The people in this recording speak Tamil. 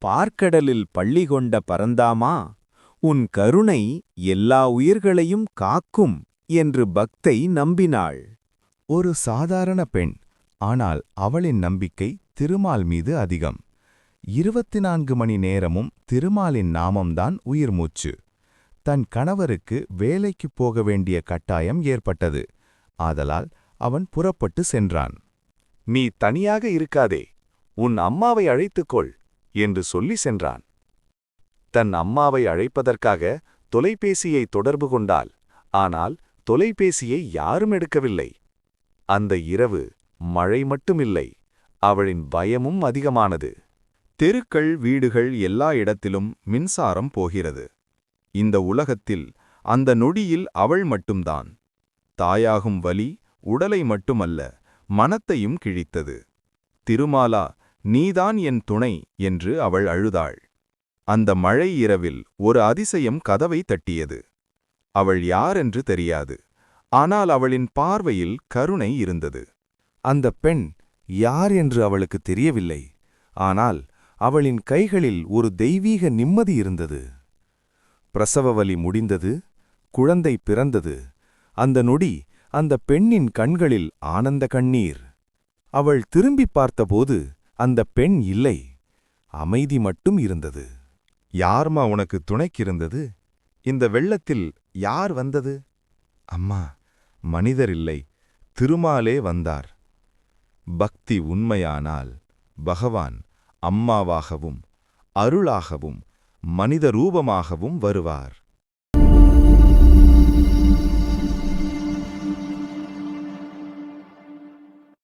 பார்க்கடலில் பள்ளி கொண்ட பரந்தாமா, உன் கருணை எல்லா உயிர்களையும் காக்கும் என்று பக்தை நம்பினாள். ஒரு சாதாரண பெண், ஆனால் அவளின் நம்பிக்கை திருமால் மீது அதிகம். 24 மணி நேரமும் திருமாலின் நாமம்தான் உயிர் மூச்சு. தன் கணவருக்கு வேலைக்குப் போக வேண்டிய கட்டாயம் ஏற்பட்டது. ஆதலால் அவன் புறப்பட்டு சென்றான். நீ தனியாக இருக்காதே, உன் அம்மாவை அழைத்துக்கொள் என்று சொல்லி சென்றான். தன் அம்மாவை அழைப்பதற்காக தொலைபேசியை தொடர்பு கொண்டாள். ஆனால் தொலைபேசியை யாரும் எடுக்கவில்லை. அந்த இரவு மழை மட்டுமில்லை, அவளின் பயமும் அதிகமானது. தெருக்கள், வீடுகள் எல்லா இடத்திலும் மின்சாரம் போகிறது. இந்த உலகத்தில் அந்த நொடியில் அவள் மட்டும்தான். தாயாகும் வலி உடலை மட்டுமல்ல, மனத்தையும் கிழித்தது. திருமாலா, நீதான் என் துணை என்று அவள் அழுதாள். அந்த மழை இரவில் ஒரு அதிசயம் கதவை தட்டியது. அவள் யாரென்று தெரியாது. ஆனால் அவளின் பார்வையில் கருணை இருந்தது. அந்த பெண் யார் என்று அவளுக்கு தெரியவில்லை. ஆனால் அவளின் கைகளில் ஒரு தெய்வீக நிம்மதி இருந்தது. பிரசவ வலி முடிந்தது. குழந்தை பிறந்தது. அந்த நொடி அந்த பெண்ணின் கண்களில் ஆனந்த கண்ணீர். அவள் திரும்பிப் பார்த்தபோது அந்த பெண் இல்லை, அமைதி மட்டும் இருந்தது. யார்மா உனக்கு துணைக்கிருந்தது? இந்த வெள்ளத்தில் யார் வந்தது? அம்மா, மனிதர் இல்லை, திருமாலே வந்தார். பக்தி உண்மையானால் பகவான் அம்மாவாகவும் அருளாகவும் மனித ரூபமாகவும் வருவார்.